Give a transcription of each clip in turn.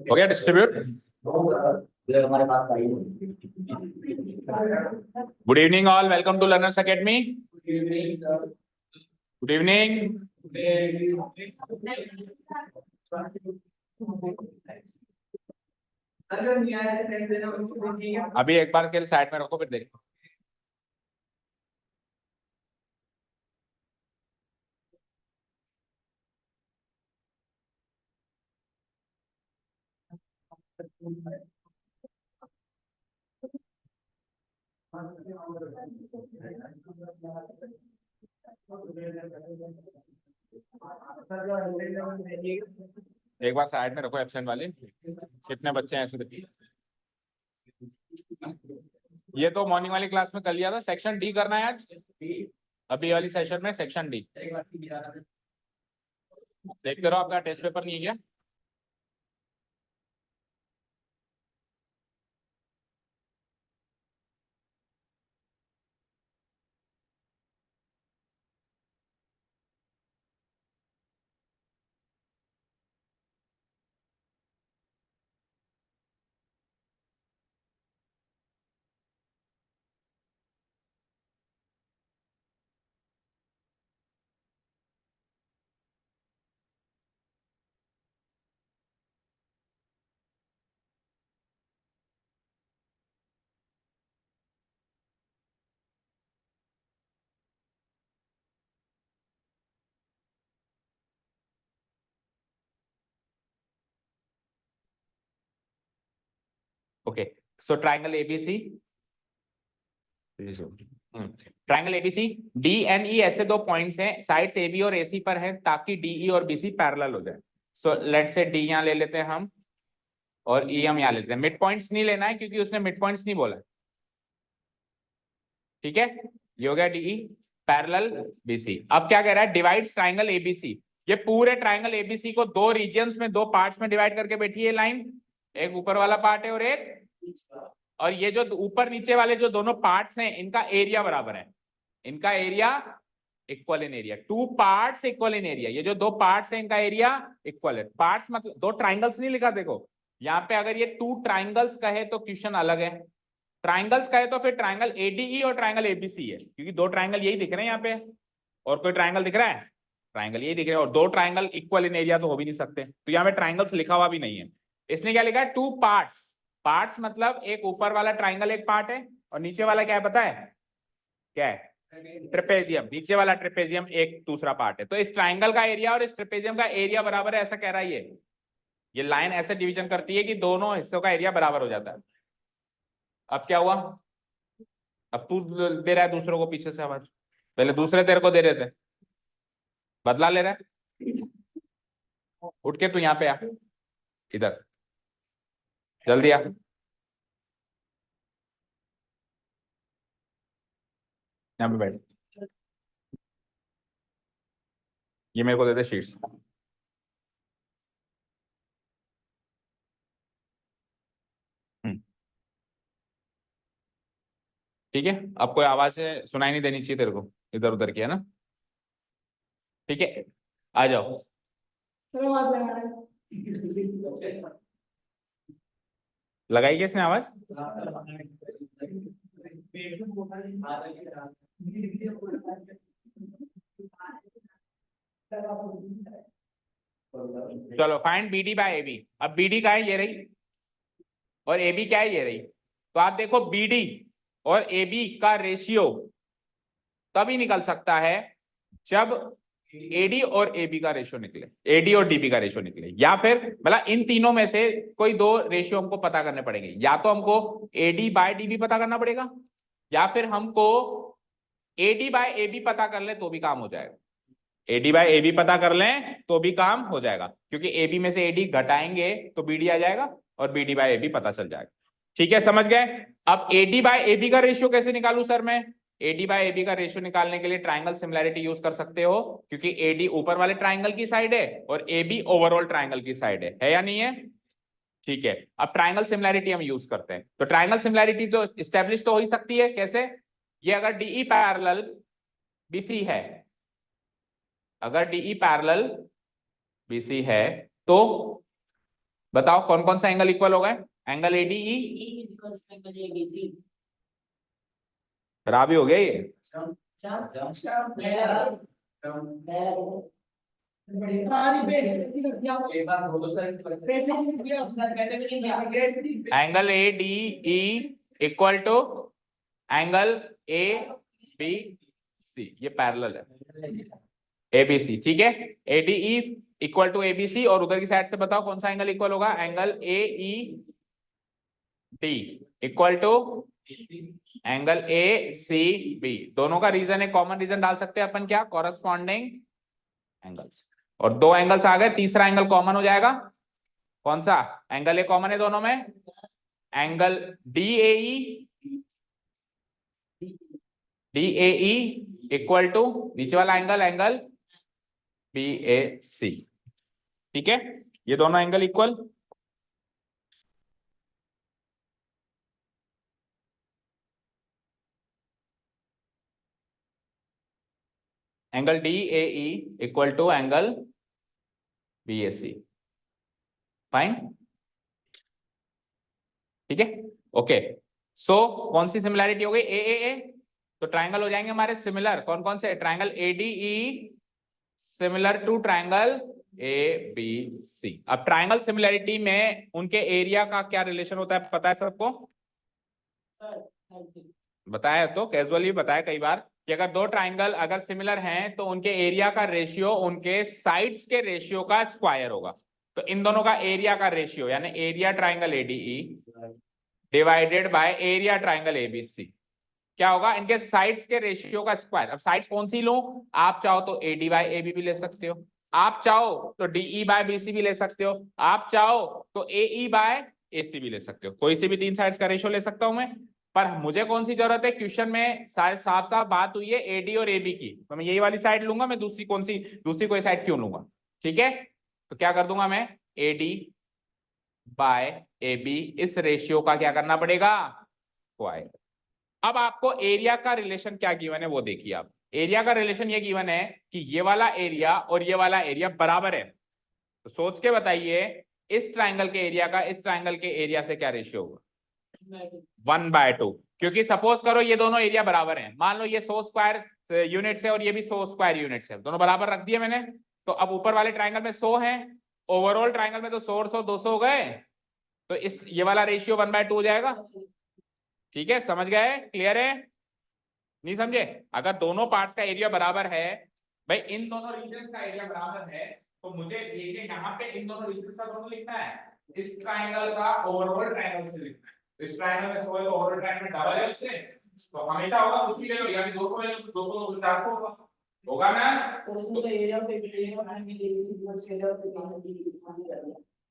हो गया distribute. Good evening all, welcome to Learners Academy. Good evening. अभी एक बार के लिए साइड में रखो, फिर देखो। एक बार साइड में रखो एब्सेंट वाले, कितने बच्चे हैं ऐसे देखिए। ये तो मॉर्निंग वाली क्लास में कर लिया था। सेक्शन डी करना है आज, अभी वाली सेशन में सेक्शन डी। देखते रहो, आपका टेस्ट पेपर नहीं है क्या? Okay, so triangle ABC, triangle ABC D and E ऐसे दो पॉइंट्स हैं, साइड्स ए बी और ए सी पर हैं, ताकि डी ई और बी सी पैरेलल हो जाए। सो लेट्स से डी यहां ले लेते हैं हम, और ई हम यहां लेते हैं। मिड पॉइंट्स नहीं लेना है क्योंकि उसने मिड पॉइंट्स नहीं बोला। ठीक है, ये हो गया डीई पैरेलल बीसी। अब क्या कह रहा है? Divides triangle ABC. ये पूरे ट्राइंगल एबीसी को दो रीजन्स में, दो पार्ट्स में डिवाइड करके बैठी है लाइन। एक ऊपर वाला पार्ट है और एक, और ये जो ऊपर नीचे वाले जो दोनों पार्ट्स हैं, इनका एरिया बराबर है। इनका area equal in area, two parts equal in area. ये जो दो पार्ट्स हैं इनका एरिया इक्वल है। पार्ट्स मतलब दो ट्राइंगल्स नहीं लिखा, देखो यहाँ पे अगर ये टू ट्राइंगल्स कहे तो क्वेश्चन अलग है। ट्राइंगल्स कहे तो फिर ट्राइंगल एडीई और ट्राइंगल एबीसी है, क्योंकि दो ट्राइंगल यही दिख रहे हैं यहाँ पे। और कोई ट्राइंगल दिख रहा है? ट्राइंगल यही दिख रहे हैं, और दो ट्राइंगल इक्वल इन एरिया तो हो भी नहीं सकते, तो यहाँ पे ट्राइंगल्स लिखा हुआ भी नहीं है। इसने क्या लिखा है? Two parts. पार्ट्स मतलब एक ऊपर वाला ट्राइंगल एक पार्ट है, और नीचे वाला क्या है पता है? क्या है? ट्रेपेजियम। नीचे वाला ट्रेपेजियम एक दूसरा पार्ट है। तो इस ट्राइंगल का एरिया और इस ट्रेपेजियम का एरिया बराबर है, ऐसा कह रहा है ये लाइन ऐसे डिवीजन करती है कि दोनों हिस्सों का एरिया बराबर हो जाता है। अब क्या हुआ? अब तू दे रहा है दूसरों को पीछे से आवाज, पहले दूसरे तेरे को दे रहे थे, बदला ले रहा है। उठ के तू यहाँ पे आ, इधर जल्दी आ। यहाँ पे बैठ, ये मेरे को दे दे शीट्स। ठीक है, अब कोई आवाज सुनाई नहीं देनी चाहिए तेरे को, इधर उधर की, है ना? ठीक है, आ जाओ। लगाई किसने आवाज? चलो, फाइंड बीडी बाय एबी। अब बीडी का है, ये रही, और एबी क्या है? ये रही। तो आप देखो, बीडी और एबी का रेशियो तभी निकल सकता है जब एडी और एबी का रेशियो निकले, एडी और डीबी का रेशियो निकले, या फिर मतलब इन तीनों में से कोई दो रेशियो हमको पता करने पड़ेंगे। या तो हमको एडी बाय डीबी पता करना पड़ेगा, या फिर हमको एडी बाय एबी पता कर ले तो भी काम हो जाएगा। एडी बाय एबी पता कर लें तो भी काम हो जाएगा, क्योंकि एबी में से एडी घटाएंगे तो बीडी आ जाएगा, और बीडी बाय एबी पता चल जाएगा। ठीक है, समझ गए? अब एडी बाय एबी का रेशियो कैसे निकालू सर मैं? एडी बाय एबी का रेशियो निकालने के लिए ट्राइंगल सिमिलैरिटी यूज कर सकते हो, क्योंकि एडी ऊपर वाले ट्राइंगल की साइड है और एबी ओवरऑल ट्राइंगल की साइड है या नहीं है? ठीक है, अब ट्राइंगल सिमिलैरिटी हम यूज करते हैं। तो ट्राइंगल सिमिलैरिटी तो स्टैब्लिश तो हो ही सकती है। कैसे? ये अगर डीई पैरेलल बीसी है, अगर डीई पैरेलल BC है, तो बताओ कौन कौन सा एंगल इक्वल होगा? एंगल ADE खराब ही हो गया ये। Angle ADE equal to angle ABC, ये पैरेलल है ABC, ठीक है। ADE इक्वल टू ABC, और उधर की साइड से बताओ कौन सा एंगल इक्वल होगा? Angle AED equal to angle ACB। दोनों का रीजन है, कॉमन रीजन डाल सकते हैं अपन, क्या? Corresponding angles. और दो एंगल्स आ गए, तीसरा एंगल कॉमन हो जाएगा। कौन सा? एंगल A कॉमन है दोनों में, एंगल DAE इक्वल टू नीचे वाला एंगल, एंगल BAC, ठीक है। ये दोनों angle equal. Angle DAE equal to angle BAC, fine, ठीक है, ओके। सो कौन सी सिमिलैरिटी हो गई? AAA, तो ट्रायंगल हो जाएंगे हमारे सिमिलर। कौन कौन से? Triangle ADE similar to triangle ABC। अब ट्रायंगल सिमिलैरिटी में उनके एरिया का क्या रिलेशन होता है, पता है सबको? बताया तो, कैजुअली बताया कई बार कि अगर दो ट्राइंगल अगर सिमिलर हैं तो उनके एरिया का रेशियो उनके साइड्स के रेशियो का स्क्वायर होगा। तो इन दोनों का एरिया का रेशियो, यानी area triangle ADE divided by area triangle ABC, क्या होगा? इनके साइड्स के रेशियो का स्क्वायर। अब साइड्स कौन सी लूं? आप चाहो तो AD बाय AB भी ले सकते हो, आप चाहो तो DE बाय BC भी ले सकते हो, आप चाहो तो AE बाय AC भी ले सकते हो। कोई सी भी तीन साइड्स का रेशियो ले सकता हूं मैं। पर मुझे कौन सी जरूरत है? क्वेश्चन में साफ साफ बात हुई है AD और AB की, तो मैं यही वाली साइड लूंगा। मैं दूसरी कौन सी, दूसरी कोई साइड क्यों लूंगा? ठीक है, तो क्या कर दूंगा मैं? AD बाय AB, इस रेशियो का क्या करना पड़ेगा? स्क्वायर। अब आपको एरिया का रिलेशन क्या गिवन है वो देखिए आप। एरिया का रिलेशन ये गिवन है कि ये वाला एरिया और ये वाला एरिया बराबर है। तो सोच के बताइए इस ट्राइंगल के एरिया का इस ट्राइंगल के एरिया से क्या रेशियो होगा? 1/2। क्योंकि सपोज करो ये दोनों एरिया बराबर हैं, मान लो ये 100 स्क्वायर यूनिट्स है और ये भी 100 स्क्वायर यूनिट्स है, दोनों बराबर रख दिए मैंने। तो अब ऊपर वाले ट्राइंगल में 100 है, ओवरऑल ट्राइंगल में तो 100 और 100 200 हो गए, तो इस ये वाला रेशियो 1/2 हो जाएगा। ठीक है, समझ गए? क्लियर है? नहीं समझे? अगर दोनों पार्ट्स का एरिया बराबर है, भाई इन दोनों रीजन का एरिया बराबर है, तो मुझे एरिया यहाँ पे इन दोनों रीजन का दोनों लिखना है, इस ट्रायंगल का ओवरऑल ट्रायंगल से लिखना है। इस ट्रायंगल में 100 है तो ओवरऑल ट्रायंगल में डबल है उससे, तो हमेशा होगा कुछ भी ले लो, या फिर 200 ले लो, 200 तो 400 होगा ना। तो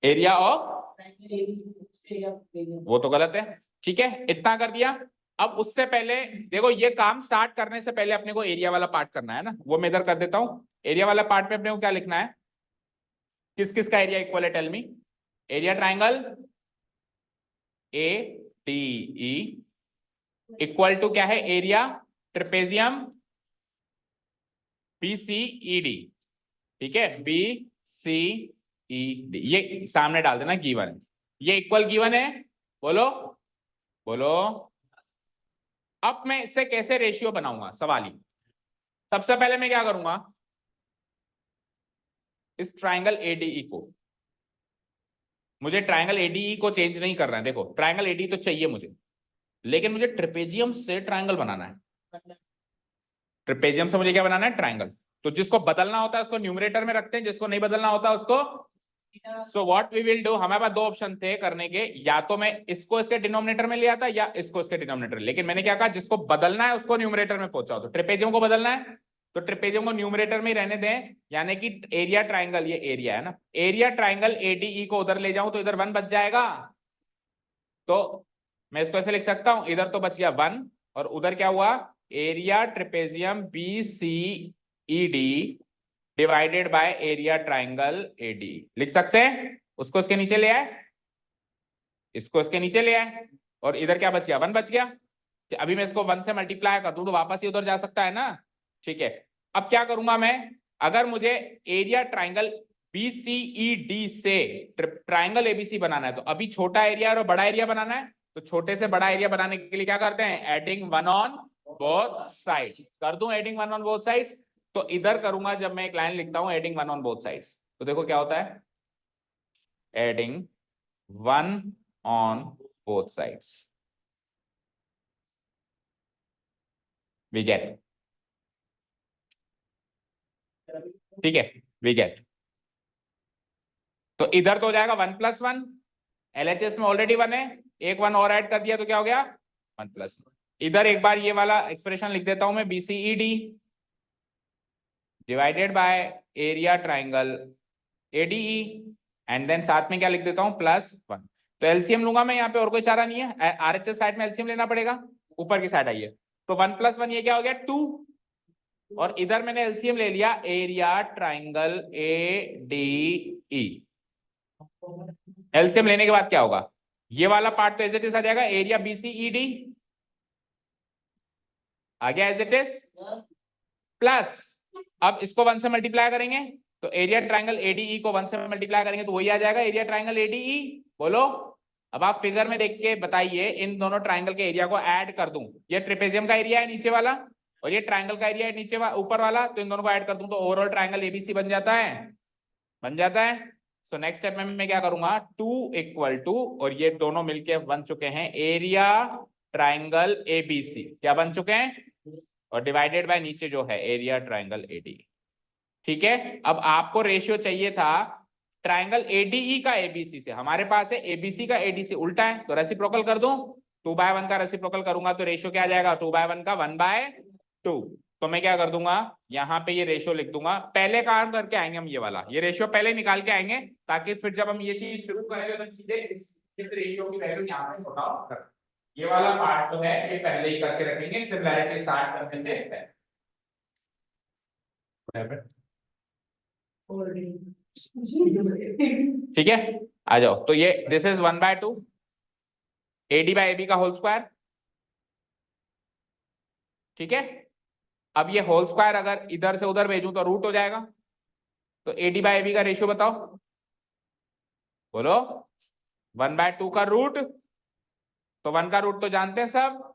एरिया ऑफ, वो तो गलत है। ठीक है, इतना कर दिया। अब उससे पहले देखो, ये काम स्टार्ट करने से पहले अपने को एरिया वाला पार्ट करना है ना, वो मैं इधर कर देता हूं। एरिया वाला पार्ट में अपने को क्या लिखना है? किस किस का एरिया इक्वल है? Tell me. Area triangle ADE equal to क्या है? एरिया ट्रेपेजियम BCED, ठीक है, BCED, ये सामने डाल देना गिवन है, ये इक्वल गिवन है। बोलो बोलो। अब मैं इससे कैसे रेशियो बनाऊंगा? सवाल ही। सबसे पहले मैं क्या करूंगा, इस ट्राइंगल ADE को, मुझे ट्राइंगल ADE को चेंज नहीं करना है। देखो ट्राइंगल ADE तो चाहिए मुझे, लेकिन मुझे ट्रेपेजियम से ट्राइंगल बनाना है। ट्रेपेजियम से मुझे क्या बनाना है? ट्राइंगल। तो जिसको बदलना होता है उसको न्यूमरेटर में रखते हैं, जिसको नहीं बदलना होता उसको। So what we will do, हमारे पास दो ऑप्शन थे करने के, या तो मैं इसको इसके डिनोमिनेटर में ले आता या इसको इसके डिनोमिनेटर, लेकिन मैंने क्या कहा, जिसको बदलना है उसको न्यूमरेटर में पहुंचाओ। तो ट्रेपेजियम को बदलना है तो ट्रेपेजियम को न्यूमरेटर में ही रहने दें, यानी कि एरिया ट्राइंगल, ये एरिया है ना, एरिया ट्राइंगल ADE को उधर ले जाऊं तो इधर 1 बच जाएगा। तो मैं इसको ऐसे लिख सकता हूं, इधर तो बच गया 1 और उधर क्या हुआ? Area trapezium BCED divided by area triangle ADE लिख सकते हैं। उसको इसके नीचे ले आए, इसको इसके नीचे ले आए, और इधर क्या बच गया? 1 बच गया। अभी मैं इसको 1 से मल्टीप्लाई कर दूं तो वापस ही उधर जा सकता है ना। ठीक है, अब क्या करूंगा मैं, अगर मुझे एरिया ट्राइंगल BCED से ट्राइंगल एबीसी बनाना है, तो अभी छोटा एरिया और बड़ा एरिया बनाना है, तो छोटे से बड़ा एरिया बनाने के लिए क्या करते हैं, adding one on both sides. कर दूं adding one on both sides, तो इधर करूंगा जब मैं एक लाइन लिखता हूं adding one on both sides, तो देखो क्या होता है, adding one on both sides, we get, ठीक है, वी गेट। तो इधर तो हो जाएगा 1+1, LHS में ऑलरेडी 1 है, एक 1 और ऐड कर दिया तो क्या हो गया 1+1। इधर एक बार ये वाला एक्सप्रेशन लिख देता हूं मैं, BCED divided by area triangle ADE, and then साथ में क्या लिख देता हूं +1। तो एलसीएम लूंगा मैं यहाँ पे, और कोई चारा नहीं है, RHS साइड में एलसीएम लेना पड़ेगा, ऊपर की साइड आइए, तो 1+1 ये क्या हो गया 2, और इधर मैंने एलसीएम ले लिया एरिया ट्राइंगल ADE। एलसीएम लेने के बाद क्या होगा, ये वाला पार्ट तो एज इट इज आ जाएगा, एरिया BCED आ गया एज इट इज, प्लस अब इसको 1 से मल्टीप्लाई करेंगे, तो एरिया ट्राइंगल ADE को 1 से मल्टीप्लाई करेंगे तो वही आ जाएगा एरिया ट्राइंगल ADE। बोलो, अब आप फिगर में देख के बताइए, इन दोनों ट्राइंगल के एरिया को ऐड कर दूं, ये ट्रेपेजियम का एरिया है नीचे वाला, और ये ट्राइंगल का एरिया है नीचे ऊपर वाला, तो इन दोनों को ऐड कर दूं तो ओवरऑल ट्राइंगल ABC बन जाता है, बन जाता है। सो नेक्स्ट स्टेप में मैं क्या करूंगा, 2 = और ये दोनों मिलके बन चुके हैं एरिया ट्राइंगल ABC, क्या बन चुके हैं, और डिवाइडेड बाय नीचे जो है एरिया ट्राइंगल AD। ठीक है, अब आपको रेशियो चाहिए था ट्राइंगल ADE का ABC से, हमारे पास है ABC का AD से उल्टा है, तो रेसिप्रोकल कर दूं, 2/1 का रेसिप्रोकल करूंगा तो रेशियो क्या आ जाएगा, 2/1 का 1/2। तो मैं क्या कर दूंगा, यहाँ पे ये रेशियो लिख दूंगा, पहले काम करके आएंगे हम, ये वाला ये रेशियो पहले निकाल के आएंगे, ताकि फिर जब हम ये चीज शुरू करेंगे तो सीधे इस रेशियो की वैल्यू यहाँ पे पुट आउट कर, ये वाला पार्ट तो है ये पहले ही करके रखेंगे, सिमिलैरिटी स्टार्ट करने से पहले। ठीक है, आ जाओ, तो ये दिस इज 1/2 AD/AB का होल स्क्वायर, ठीक है। अब ये होल स्क्वायर अगर इधर से उधर भेजूं तो रूट हो जाएगा, तो AD/AB का रेशियो बताओ, बोलो 1/2 का रूट, तो 1 का रूट तो जानते हैं सब,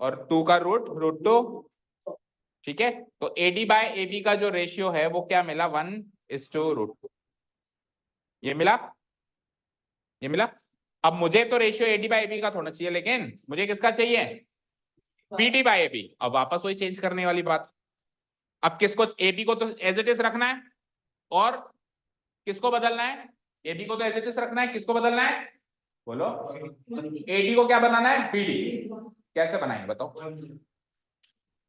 और 2 का रूट √2, ठीक है। तो AD/AB का जो रेशियो है वो क्या मिला, 1:√2, ये मिला, ये मिला। अब मुझे तो रेशियो AD/AB का थोड़ा चाहिए, लेकिन मुझे किसका चाहिए, BD/AB। अब वापस वही चेंज करने वाली बात, अब किसको, AB को तो एज इट इज रखना है, और किसको बदलना है, AB को तो एज इट इज रखना है, किसको बदलना है, बोलो, AD को क्या बनाना है, BD। कैसे बनाएंगे बताओ,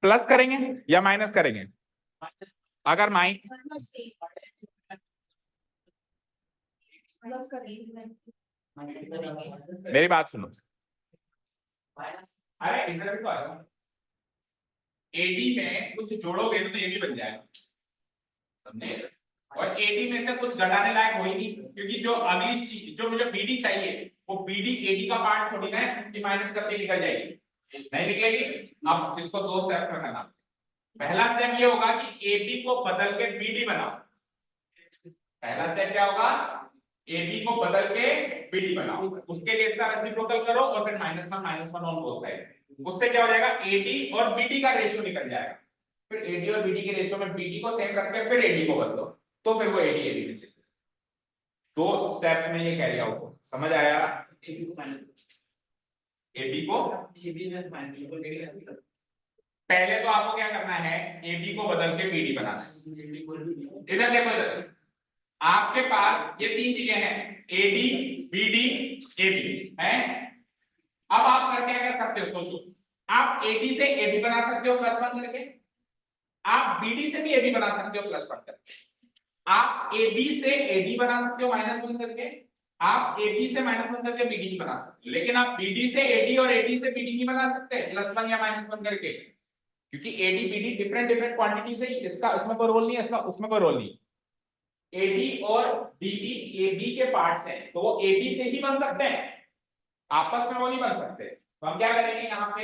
प्लस करेंगे या माइनस करेंगे, अगर मेरी बात सुनो, अरे इधर भी तो आएगा, AD में कुछ जोड़ोगे तो ये भी बन जाएगा, समझे, और AD में से कुछ घटाने लायक हो ही नहीं, क्योंकि जो अगली चीज जो मुझे BD चाहिए वो BD AD का पार्ट थोड़ी ना है कि माइनस करके निकल जाएगी, नहीं निकलेगी। अब इसको 2 स्टेप्स में करना, पहला स्टेप ये होगा कि AB को बदल के BD बनाओ, पहला स्टेप क्या होगा, AB को बदल के BD बनाओ, उसके लिए इसका रेसिप्रोकल करो और फिर -1 ऑन बोथ साइड, उससे क्या हो जाएगा AD और BD का रेशियो निकल जाएगा, फिर AD और BD के रेशियो में BD को सेम रख के फिर AD को बदलो, तो फिर वो AD/AB में चले, 2 स्टेप्स में ये कैरी आउट हो, समझ आया। AB को पहले तो आपको क्या करना है, AB को बदल के BD बनाना है। इधर देखो, इधर आपके पास ये 3 चीजें हैं, AD BD AB है। अब आप करके क्या कर सकते हो, सोचो, आप AD से AB बना सकते हो +1 करके, आप BD से भी AB बना सकते हो +1 करके, आप AB से AD बना सकते हो -1 करके, आप AB से -1 करके BD नहीं बना सकते, लेकिन आप BD से AD और AD से BD नहीं बना सकते +1 या -1 करके, क्योंकि AD BD डिफरेंट क्वांटिटीज है, इसका उसमें कोई रोल नहीं है, इसका उसमें कोई रोल नहीं। AD और BD AB के पार्ट्स हैं, तो वो AB से ही बन सकते हैं, आपस में वो नहीं बन सकते। तो हम क्या करेंगे, यहाँ पे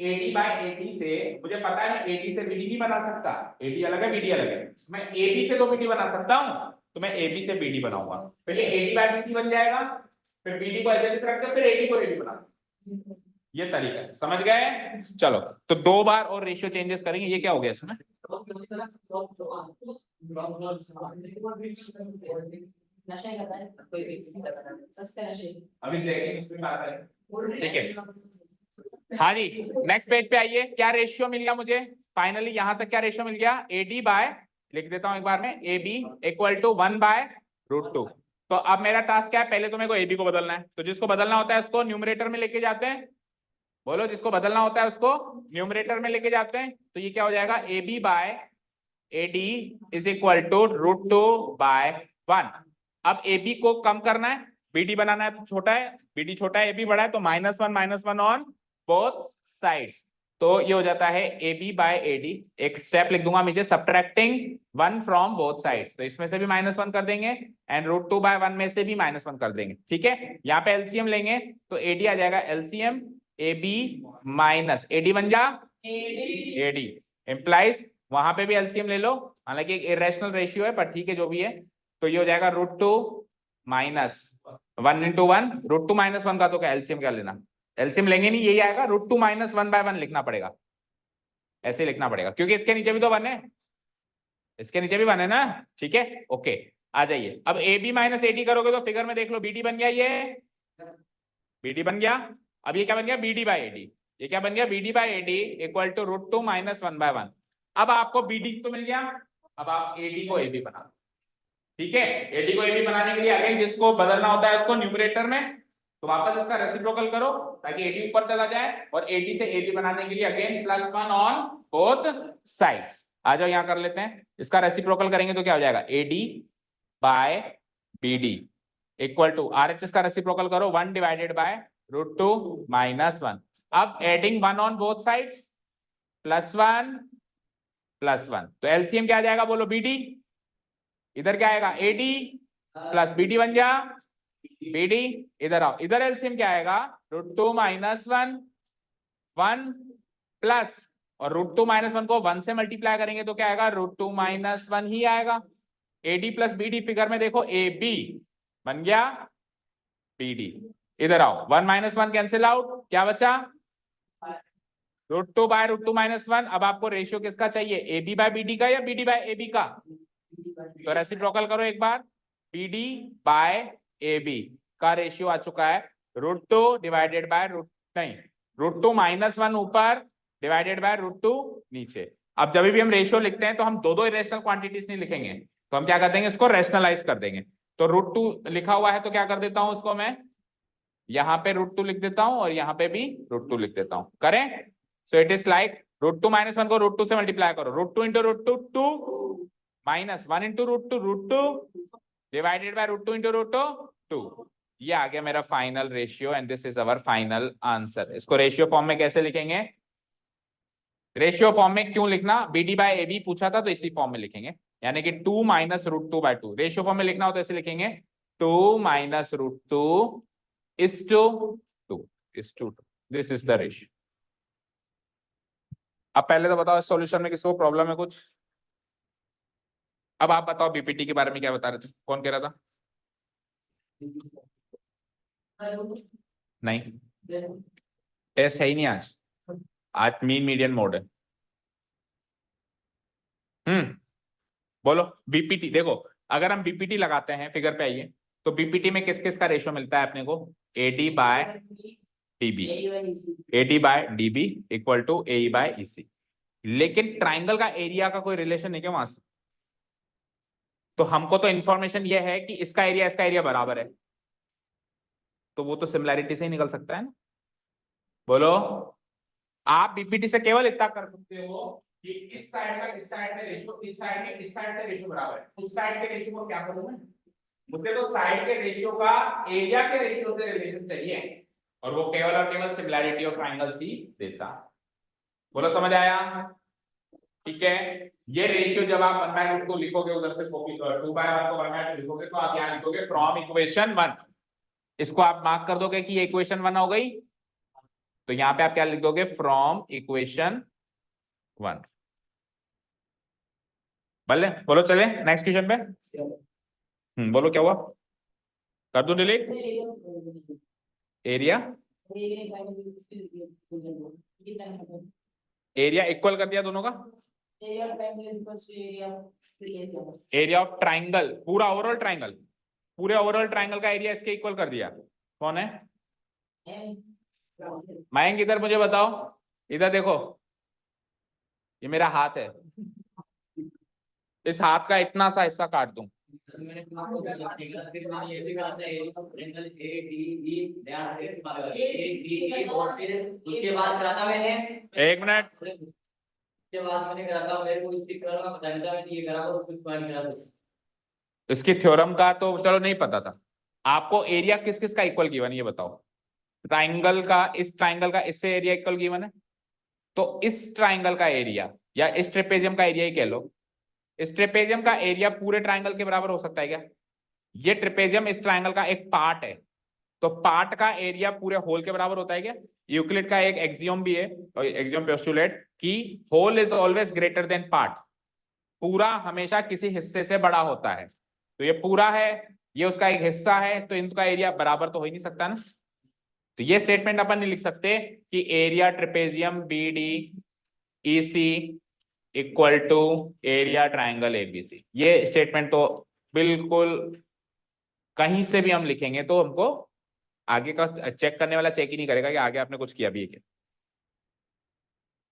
AD/AD से, मुझे पता है मैं AD से BD नहीं बना सकता, AD अलग है BD अलग है, मैं AB से तो BD बना सकता हूँ, तो मैं AB से BD बनाऊंगा, पहले AD बाय BD बन जाएगा, फिर BD को एज रख के फिर AD को AD बना, ये तरीका है, समझ गए? चलो तो 2 बार और रेशियो चेंजेस करेंगे। ये क्या हो गया इसमें? अभी देखेंगे उसमें क्या आता है, ठीक है। हाँ जी, नेक्स्ट पेज पे आइए। क्या रेशियो मिल गया मुझे फाइनली? यहां तक क्या रेशियो मिल गया? AD बाय, लिख देता हूं एक बार में, AB इक्वल टू 1/√2। तो अब मेरा टास्क क्या है? पहले तो मेरे को AB को बदलना है, तो जिसको बदलना होता है उसको न्यूमरेटर में लेके जाते हैं। बोलो, जिसको बदलना होता है उसको न्यूमरेटर में लेके जाते हैं। तो ये क्या हो जाएगा? AB by AD is equal to √2/1। अब AB को कम करना है, BD बनाना है, तो छोटा है, BD छोटा है, AB बड़ा है, तो -1 ऑन बोथ साइड्स। तो ये हो जाता है AB बाय AD। एक स्टेप लिख दूंगा नीचे, सब्ट्रैक्टिंग 1 फ्रॉम बोथ साइड्स। तो इसमें से भी -1 कर देंगे एंड √2/1 में से भी -1 कर देंगे, ठीक है। यहाँ पे एलसीएम लेंगे तो AD आ जाएगा एलसीएम AB माइनस AD बन जा AD इंप्लाइज, वहां पे भी एलसीएम ले लो, हालांकि एक इरेशनल रेशियो है पर ठीक है जो भी है। तो ये हो जाएगा √2 माइनस 1 × 1, √2 - 1 का तो क्या एलसीएम क्या लेना, एलसीएम लेंगे नहीं, यही आएगा, √2 - 1/1 लिखना पड़ेगा, ऐसे ही लिखना पड़ेगा क्योंकि इसके नीचे भी तो 1 है, इसके नीचे भी 1 है ना, ठीक है। ओके, आ जाइए। अब AB माइनस AD करोगे तो फिगर में देख लो, BD बन गया, ये BD बन गया। अब ये क्या बन गया? BD by AD। ये क्या बन गया? BD by AD equal to √2 - 1/1। अब आपको BD तो मिल गया, अब आप AD को AB बना, ठीक है। AD को AB बनाने के लिए अगेन जिसको बदलना होता है उसको न्यूमरेटर में, तो वापस इसका रेसिप्रोकल करो ताकि AD ऊपर चला जाए, और AD से AB बनाने के लिए अगेन +1 ऑन बोथ साइड्स। आ जाओ यहां कर लेते हैं, इसका रेसिप्रोकल करेंगे तो क्या हो जाएगा? AD by BD equal to RHS का रेसिप्रोकल करो, 1 डिवाइडेड बाय √2 - 1। अब एडिंग 1 ऑन बोथ साइड्स, +1 +1, तो एलसीएम क्या आ जाएगा? बोलो BD, इधर क्या आएगा? AD प्लस BD बन जा BD, इधर आओ, इधर एलसीएम क्या आएगा? √2 - 1 1 प्लस, और √2 - 1 को 1 से मल्टीप्लाई करेंगे तो क्या आएगा? √2 - 1 ही आएगा। AD प्लस BD फिगर में देखो, AB बन गया BD, इधर आओ, 1 - 1 कैंसिल आउट, क्या बचा? √2 बाय √2 - 1। अब आपको रेशियो किसका चाहिए? AB बाय BD का या BD बाय AB का? तो रेसिप्रोकल करो एक बार, BD बाय AB का रेशियो आ चुका है √2 डिवाइडेड बाय नहीं, √2 - 1 ऊपर डिवाइडेड बाय √2 नीचे। अब जब भी हम रेशियो लिखते हैं तो हम दो इरेशनल क्वांटिटीज नहीं लिखेंगे, तो हम क्या कर देंगे? इसको रेशनलाइज कर देंगे। तो √2 लिखा हुआ है तो क्या कर देता हूं उसको मैं, यहाँ पे √2 लिख देता हूं और यहाँ पे भी √2 लिख देता हूं, करें? सो इट इज लाइक √2 - 1 को √2 से मल्टीप्लाई करो, √2 × √2 2 माइनस 1 × √2 डिवाइडेड बाय √2 × √2 2। ये आ गया मेरा final ratio and this is our final answer. इसको रेशियो फॉर्म में कैसे लिखेंगे? रेशियो फॉर्म में क्यों लिखना? BD बाय AB पूछा था तो इसी फॉर्म में लिखेंगे, यानी कि 2 - √2/2। रेशियो फॉर्म में लिखना हो तो ऐसे लिखेंगे, 2 - √2 is to 2 this is the ratio. अब पहले तो बताओ सॉल्यूशन में किसको प्रॉब्लम है कुछ? अब आप बताओ BPT के बारे में क्या बता रहे थे, कौन कह रहा था? नहीं, टेस्ट है ही नहीं आज, आज मीन मीडियन मोड है। बोलो BPT, देखो अगर हम BPT लगाते हैं, फिगर पे आइए, तो BPT में किस किस का रेशियो मिलता है अपने को? AD by DB, AD by DB equal to AE by EC। लेकिन ट्राइंगल का एरिया का कोई रिलेशन नहीं है वहां से, तो हमको तो इंफॉर्मेशन ये है कि इसका एरिया बराबर है, तो वो तो सिमिलैरिटी से ही निकल सकता है ना। बोलो, आप BPT से केवल इतना कर सकते हो कि इस साइड का इस साइड से रेशियो, इस साइड के इस साइड से रेशियो बराबर है। उस साइड के रेशियो को क्या करूं मैं? मुझे तो साइड के रेशियो का एरिया के रेशियो से रिलेशन चाहिए, और वो केवल और केवल सिमिलैरिटी ऑफ ट्रायंगल्स ही देता। बोलो समझ आया? ठीक है। ये रेशियो जब आप 1/2 लिखोगे, उधर से 2/1 को 1/2 लिखोगे, तो आप यहाँ लिखोगे फ्रॉम इक्वेशन 1। इसको आप मार्क कर दोगे कि ये इक्वेशन 1 हो गई, तो यहाँ पे आप क्या लिख दोगे? From equation 1। बोलो चले नेक्स्ट क्वेश्चन पे। बोलो क्या हुआ, कर दो डिलीट। एरिया, एरिया इक्वल कर दिया दोनों का, एरिया ऑफ ट्राइंगल, पूरा ओवरऑल ट्राइंगल, पूरे ओवरऑल ट्राइंगल का एरिया इसके इक्वल कर दिया। कौन है मयंक, इधर मुझे बताओ, इधर देखो, ये मेरा हाथ है, इस हाथ का इतना सा हिस्सा काट दूं, उसके बाद करा था मैंने, एक मिनट, उसके बाद मैंने करा था, मेरे को इसकी करा था, पता नहीं था मैंने ये करा और उसको स्क्वायर करा था। इसकी थ्योरम का तो चलो नहीं पता था। आपको एरिया किस किस का इक्वल गिवन ये बताओ। ट्राइंगल का, इस ट्राइंगल का इससे एरिया इक्वल गिवन है, तो इस ट्राइंगल का एरिया या इस ट्रेपेजियम का एरिया ही कह लो, इस ट्रेपेजियम का एरिया पूरे ट्राइंगल के बराबर हो सकता है क्या? ये ट्रेपेजियम इस ट्राइंगल का एक पार्ट है, तो पार्ट का एरिया पूरे होल के बराबर होता है क्या? यूक्लिड का एक एक्सियोम भी है, एक्सियोम पोस्टुलेट कि whole is always greater than part, पूरा हमेशा किसी हिस्से से बड़ा होता है, तो ये पूरा है, ये उसका एक हिस्सा है, तो इनका एरिया बराबर तो हो ही नहीं सकता ना। तो ये स्टेटमेंट अपन नहीं लिख सकते कि area trapezium B D E C equal to area triangle ABC, ये स्टेटमेंट तो बिल्कुल कहीं से भी हम लिखेंगे तो हमको आगे का चेक करने वाला चेक ही नहीं करेगा कि आगे आपने कुछ किया भी है क्या।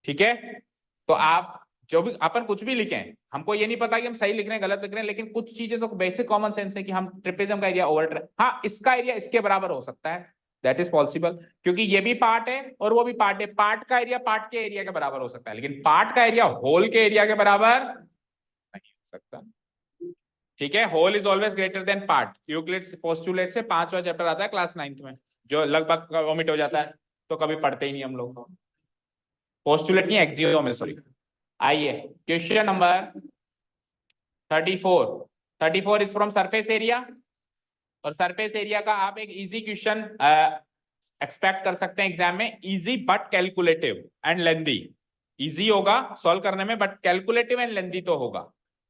ठीक है, तो आप जो भी अपन कुछ भी लिखें, हमको ये नहीं पता कि हम सही लिख रहे हैं गलत लिख रहे हैं, लेकिन कुछ चीजें तो बेसिक कॉमन सेंस है कि हम ट्रिपेजियम का एरिया ओवर, हाँ इसका एरिया इसके बराबर हो सकता है, दैट इज पॉसिबल, क्योंकि ये भी पार्ट है और वो भी पार्ट है, पार्ट का एरिया पार्ट के एरिया के बराबर हो सकता है, लेकिन पार्ट का एरिया होल के एरिया के बराबर नहीं हो सकता। ठीक है, whole is always greater than part, Euclid's postulate से 5वां चैप्टर आता है क्लास 9th में, जो लगभग ओमिट हो जाता है, तो कभी पढ़ते ही नहीं हम लोग, पोस्टुलेट नहीं एक्सियोम है, सॉरी। आइए question number 34, 34 is from surface area, और सरफेस एरिया का आप एक इजी क्वेश्चन एक्सपेक्ट कर सकते हैं एग्जाम में, easy but calculative and lengthy, easy होगा सॉल्व करने में बट कैलकुलेटिव एंड लेंदी तो होगा।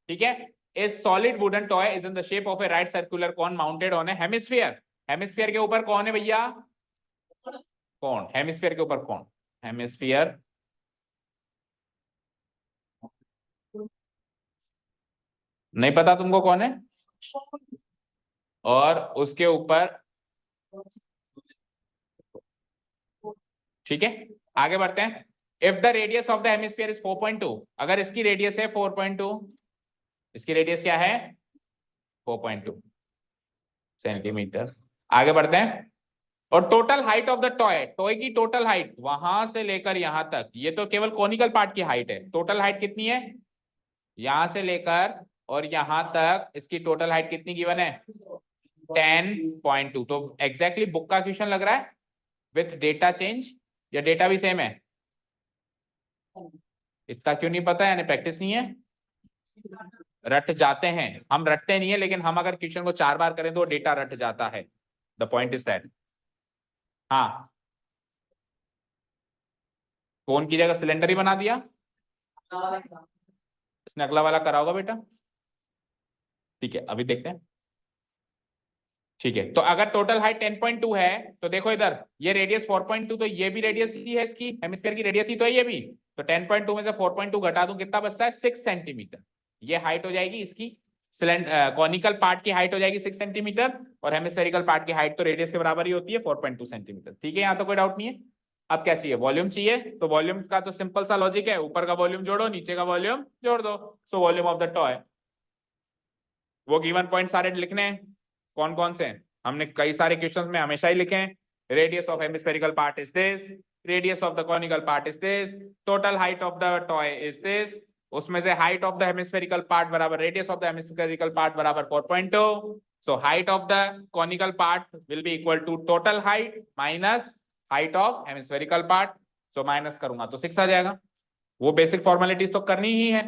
ठीक है, a solid wooden toy is in the shape of a right circular cone mounted on a hemisphere, hemisphere के ऊपर कौन है भैया? कौन हेमिस्फीयर के ऊपर? कौन हेमिस्फीयर? नहीं पता तुमको कौन है? और उसके ऊपर, ठीक है आगे बढ़ते हैं। If the radius of the hemisphere is 4.2, अगर इसकी रेडियस है 4.2, इसकी रेडियस क्या है 4.2 सेंटीमीटर। आगे बढ़ते हैं, और total height of the toy, toy की टोटल हाइट वहां से लेकर यहां तक, ये तो केवल कॉनिकल पार्ट की हाइट है, टोटल हाइट कितनी है यहां से लेकर और यहां तक, इसकी टोटल हाइट कितनी गिवन है 10.2, तो एग्जैक्टली बुक का क्वेश्चन लग रहा है विथ डेटा चेंज, या डेटा भी सेम है? इतना क्यों नहीं पता, यानी प्रैक्टिस नहीं है? रट जाते हैं, हम रटते नहीं है, लेकिन हम अगर क्वेश्चन को 4 बार करें तो डेटा रट जाता है, द पॉइंट इज दैट। हाँ, कौन की जगह सिलेंडर ही बना दिया, इसने अगला वाला करा होगा बेटा। ठीक है अभी देखते हैं। ठीक है, तो अगर टोटल हाइट 10.2 है, तो देखो इधर ये रेडियस 4.2, तो ये भी रेडियस ही है, इसकी हेमिस्फीयर की रेडियस ही तो है ये भी, तो 10.2 में से 4.2 घटा दूं कितना बचता है 6 सेंटीमीटर, ये हाइट हो जाएगी इसकी, कॉनिकल पार्ट की हाइट हो जाएगी 6 सेंटीमीटर, और हेमिस्फेरिकल पार्ट की हाइट तो रेडियस के बराबर ही होती है 4.2 सेंटीमीटर। ठीक है, यहाँ तो कोई डाउट नहीं है। अब क्या चाहिए, वॉल्यूम चाहिए, तो वॉल्यूम का तो सिंपल सा लॉजिक है, ऊपर का वॉल्यूम जोड़ो नीचे का वॉल्यूम जोड़ दो, so volume of the toy, वो गिवन पॉइंट सारे लिखने हैं, कौन कौन से हैं, हमने कई सारे क्वेश्चंस में हमेशा ही लिखे हैं, radius of hemispherical part is this, radius of the conical part is this, total height of the toy is this, उसमें से height of the hemispherical part बराबर radius of the hemispherical part बराबर 4.2, so height of the conical part will be equal to total height minus height of hemispherical part, so minus करूंगा तो 6 आ जाएगा, वो basic formalities तो करनी ही है।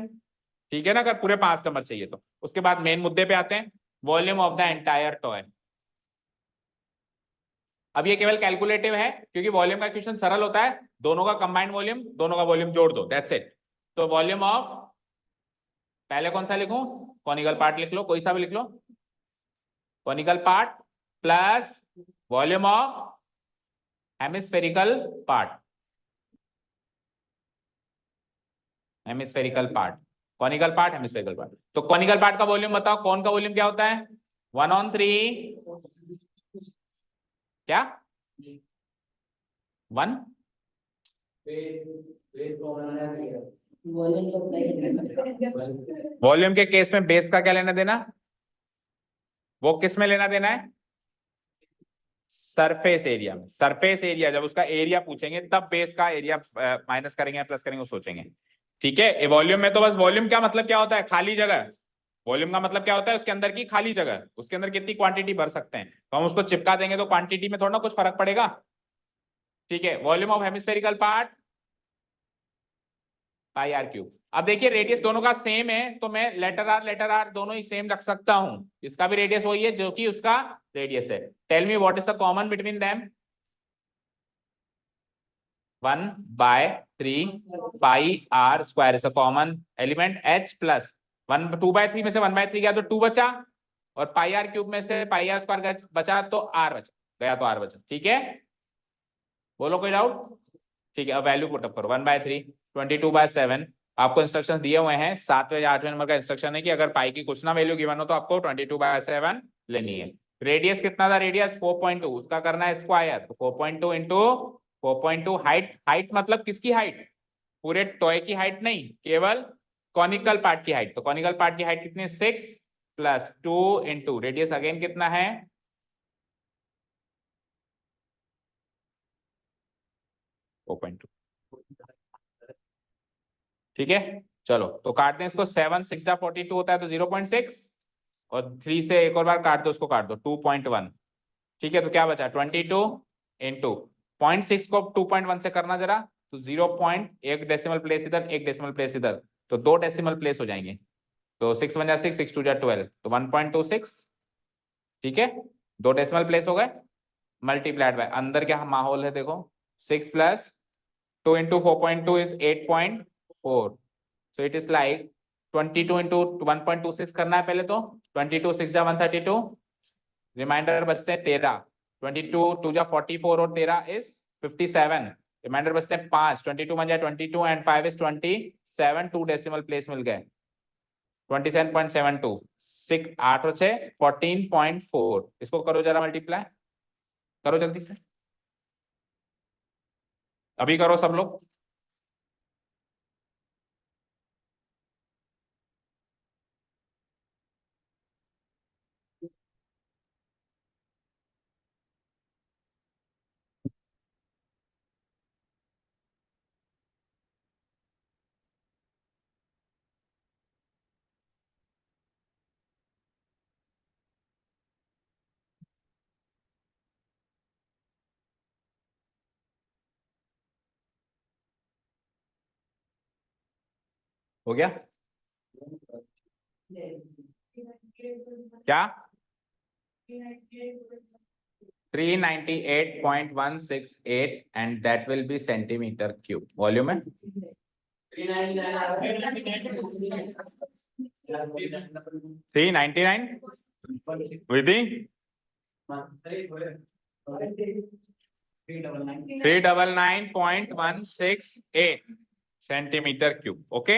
ठीक है ना, अगर पूरे 5 नंबर चाहिए तो। उसके बाद मेन मुद्दे पे आते हैं, volume of the entire toy. अब ये केवल कैलकुलेटिव है, क्योंकि वॉल्यूम का क्वेश्चन सरल होता है, दोनों का कंबाइंड वॉल्यूम, दोनों का वॉल्यूम जोड़ दो, दैट्स इट। तो वॉल्यूम ऑफ, पहले कौन सा लिखूं, कॉनिकल पार्ट लिख लो, कोई सा भी लिख लो, conical part plus volume of hemispherical part, hemispherical part, conical part, hemispherical part. तो कॉनिकल पार्ट का वॉल्यूम बताओ, कौन का वॉल्यूम क्या होता है? 1/3 क्या 1 वॉल्यूम के केस में बेस का क्या लेना देना, वो किस में लेना देना है? सरफेस एरिया में। सरफेस एरिया जब उसका एरिया पूछेंगे तब बेस का एरिया माइनस करेंगे प्लस करेंगे वो सोचेंगे। ठीक है, वॉल्यूम में तो बस वॉल्यूम क्या मतलब क्या होता है? खाली जगह। वॉल्यूम का मतलब क्या होता है? उसके अंदर की खाली जगह, उसके अंदर कितनी क्वांटिटी भर सकते हैं। तो हम उसको चिपका देंगे तो क्वांटिटी में थोड़ा ना कुछ फर्क पड़ेगा। ठीक है, volume of hemispherical part pi r cube. अब देखिए रेडियस दोनों का सेम है तो मैं लेटर आर दोनों ही सेम रख सकता हूं। इसका भी रेडियस वही है जो कि उसका रेडियस है। Tell me what is the common between them? 1/3 pi are square is a common element. h plus 2/3 में से 1/3 गया तो 2 बचा, और पाई आर क्यूब में से पाई आर स्क्वायर बचा तो r बचा, गया तो r बचा। ठीक है, बोलो कोई डाउट? ठीक है, अब वैल्यू पुटअप करो। 1/3 22/7। आपको इंस्ट्रक्शन दिए हुए हैं, 7वें या 8वें नंबर का इंस्ट्रक्शन है कि अगर पाई की कुछ ना वैल्यू गिवन हो तो आपको 22/7 लेनी है। रेडियस कितना था? रेडियस 4.2, उसका करना है स्क्वायर। तो 4.2 इंटू 4.2 हाइट, हाइट मतलब किसकी हाइट? पूरे टॉय की हाइट नहीं, केवल कॉनिकल पार्ट की हाइट। तो कॉनिकल पार्ट की हाइट कितनी? 6 प्लस 2 इंटू रेडियस अगेन कितना है? 4.2। ठीक है, चलो तो काटते हैं इसको। 7 6 जा 42 होता है तो 0.6, और 3 से एक और बार काट दो, उसको काट दो 2.1। ठीक है, तो क्या बचा? 22 इंटू 0.6 को 2.1 से करना जरा, तो 0. एक डेसिमल प्लेस इधर, एक डेसिमल प्लेस इधर, तो 2 डेसिमल प्लेस हो जाएंगे। तो 6 1 जा 6, 6 2 जा 12, तो 1.26। ठीक है, 2 डेसिमल प्लेस हो गए, मल्टीप्लाइड बाय अंदर क्या माहौल है देखो, 6 plus 2 into 4.2 is 8.4। So it is like 22 into 1.26 करना है पहले तो। 22 6 जा 132, रिमाइंडर बचते हैं 13। 22 2 जा 44 और 13 इज 57। रिमाइंडर बचते हैं 5। 22 1 जा 22 एंड 5 इज 27। 2 डेसिमल प्लेस मिल गए, 27.72। 6 8 और 6 14.4। इसको करो जरा मल्टीप्लाई, करो जल्दी से, अभी करो सब लोग। हो गया क्या? 398.168 and that will be centimetre cube. Volume है 399 विधि 399.168 सेंटीमीटर क्यूब। ओके,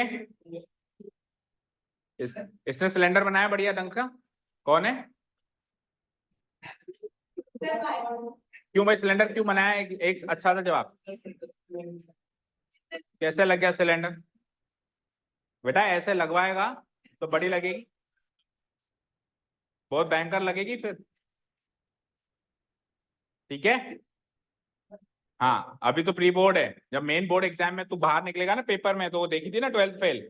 इसने सिलेंडर बनाया बढ़िया ढंग का। कौन है? क्यों भाई सिलेंडर क्यों बनाया? एक अच्छा सा जवाब। कैसे लग गया सिलेंडर? बेटा ऐसे लगवाएगा तो बड़ी लगेगी, बहुत भयंकर लगेगी फिर। ठीक है, हाँ अभी तो प्री बोर्ड है, जब मेन बोर्ड एग्जाम में तू बाहर निकलेगा ना पेपर में, तो वो देखी थी ना 12th fail,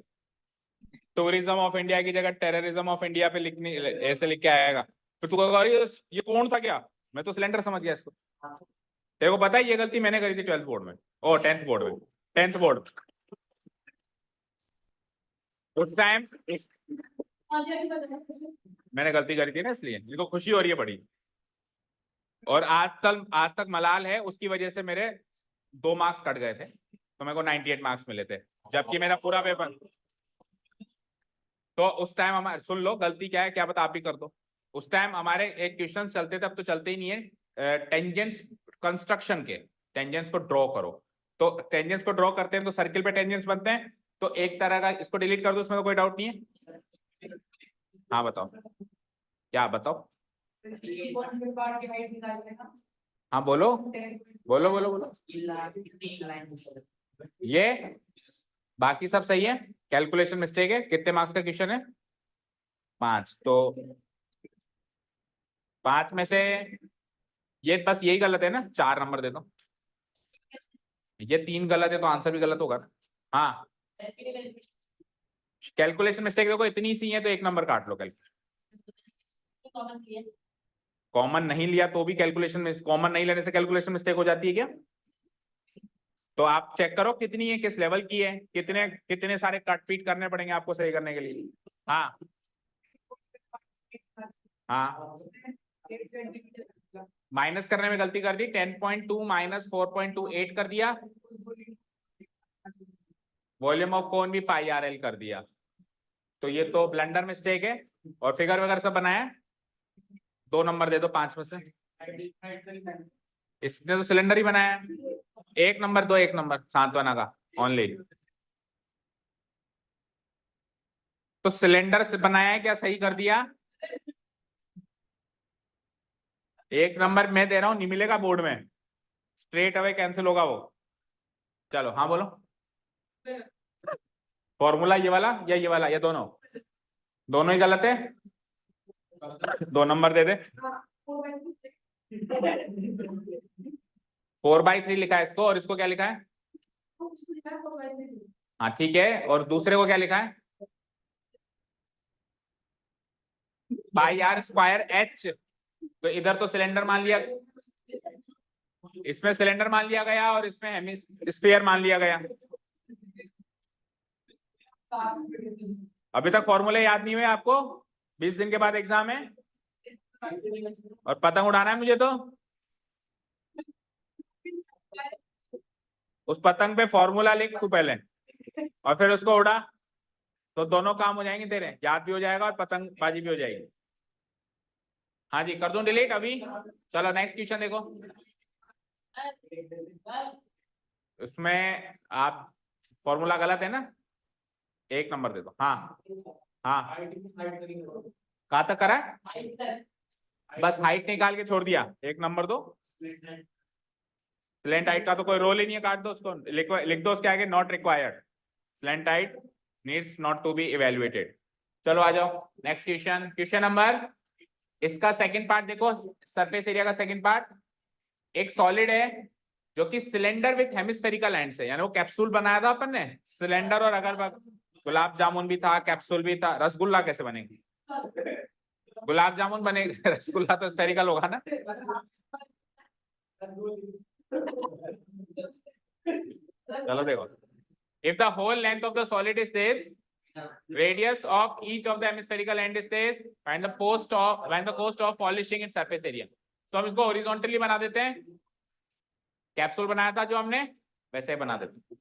tourism of India की जगह टेररिज्म ऑफ इंडिया पे लिखने ऐसे लिख के आएगा। फिर तू कहेगा अरे ये कौन था क्या, मैं तो सिलेंडर समझ गया इसको। तेरे को पता है ये गलती मैंने करी थी 12th बोर्ड में, ओ 10th बोर्ड में, 10th बोर्ड। उस टाइम मैंने गलती करी थी ना, इसलिए जिनको खुशी हो रही है बड़ी। और आज तक मलाल है, उसकी वजह से मेरे 2 मार्क्स कट गए थे, तो मेरे को 98 मार्क्स मिले थे, जबकि मेरा पूरा पेपर। तो उस टाइम हमारे सुन लो गलती क्या है, क्या पता आप भी कर दो। उस टाइम हमारे एक क्वेश्चन चलते थे, अब तो चलते ही नहीं है। टेंजेंट्स कंस्ट्रक्शन के, टेंजेंट्स को ड्रॉ करो, तो टेंजेंट्स को ड्रॉ करते हैं तो सर्किल पे टेंजेंट्स बनते हैं, तो एक तरह का, इसको डिलीट कर दो, उसमें तो कोई डाउट नहीं है। हाँ बताओ, क्या बताओ, हाँ बोलो बोलो बोलो बोलो। ये बाकी सब सही है, कैलकुलेशन मिस्टेक है। कितने मार्क्स का क्वेश्चन है? 5। तो 5 में से ये बस यही गलत है ना, 4 नंबर दे दो। ये 3 गलत है तो आंसर भी गलत होगा ना। हाँ, कैलकुलेशन मिस्टेक देखो इतनी सी है तो 1 नंबर काट लो। कॉमन नहीं लिया तो भी कैलकुलेशन में, कॉमन नहीं लेने से कैलकुलेशन मिस्टेक हो जाती है क्या? तो आप चेक करो कितनी है, किस लेवल की है, कितने कितने सारे कट पीट करने पड़ेंगे आपको सही करने के लिए। हाँ हाँ, माइनस करने में गलती कर दी, 10.2 माइनस 4.28 कर दिया, वॉल्यूम ऑफ कोन भी पाई आर एल कर दिया। तो ये तो ब्लंडर मिस्टेक है। और फिगर वगैरह सब बनाया, 2 नंबर दे दो 5 में से। इसने तो सिलेंडर ही बनाया, 1 नंबर दो, 1 नंबर सांत्वना का ओनली। तो सिलेंडर से बनाया है क्या, सही कर दिया। 1 नंबर मैं दे रहा हूं, नहीं मिलेगा बोर्ड में, स्ट्रेट अवे कैंसिल होगा वो। चलो हाँ बोलो, फॉर्मूला ये वाला या ये वाला, या दोनों? दोनों ही गलत है, 2 नंबर दे दे। 4/3 लिखा है इसको, और इसको क्या लिखा है? हाँ ठीक है, और दूसरे को क्या लिखा है? पाई आर स्क्वायर एच। तो इधर तो सिलेंडर मान लिया, इसमें सिलेंडर मान लिया गया और इसमें हेमिस्फीयर मान लिया गया। अभी तक फॉर्मूले याद नहीं हुए आपको? 20 दिन के बाद एग्जाम है और पतंग उड़ाना है मुझे, तो उस पतंग पे फॉर्मूला लिख तू पहले और फिर उसको उड़ा, तो दोनों काम हो जाएंगे तेरे, याद भी हो जाएगा और पतंगबाजी भी हो जाएगी। हाँ जी, कर दूं डिलीट अभी? चलो नेक्स्ट क्वेश्चन देखो, उसमें आप फॉर्मूला गलत है ना, 1 नंबर दे दो। हाँ हाँ, कहाँ तक करा है? बस हाइट निकाल के छोड़ दिया, 1 नंबर दो। स्लेंट हाइट का तो कोई रोल ही नहीं है, काट दो उसको, लिख दो उसके आगे not required, slant height needs not to be evaluated. चलो आ जाओ नेक्स्ट क्वेश्चन, क्वेश्चन नंबर, इसका सेकंड पार्ट देखो, सरफेस एरिया का सेकंड पार्ट। एक सॉलिड है जो कि सिलेंडर विथ हेमिस्फेरिकल एंड्स है, यानी वो कैप्सूल बनाया था अपन ने, सिलेंडर और अगर गुलाब जामुन भी था, कैप्सूल भी था। रसगुल्ला कैसे बनेगी? गुलाब जामुन बनेगा, रसगुल्ला तो स्फेरिकल होगा ना। चलो देखो, if the whole length of the solid is this, radius of each of the hemispherical end is this, and the cost of polishing its surface area। तो हम इसको हॉरिजॉन्टली बना देते हैं, कैप्सूल बनाया था जो हमने वैसे बना देते हैं।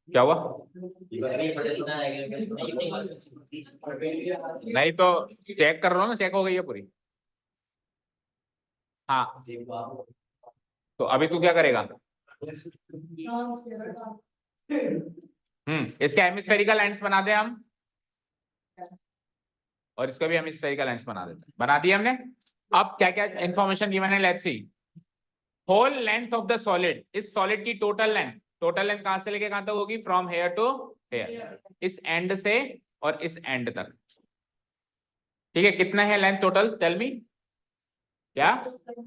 क्या हुआ? नहीं तो चेक कर रहा हूँ ना, चेक हो गई है पूरी। हाँ, तो अभी तू क्या करेगा? इसके हेमिस्फेरिकल एंड्स बना दे हम, और इसको भी हेमिस्फेरिकल एंड्स बना देते हैं। बना दिए हमने। अब क्या क्या इंफॉर्मेशन गिवन है, let's see. Whole length of the solid, इस सॉलिड की टोटल लेंथ कहां से लेके कहां तक होगी? फ्रॉम हेयर टू हेयर, इस एंड से और इस एंड तक। ठीक है, कितना है लेंथ टोटल, टेल मी। क्या?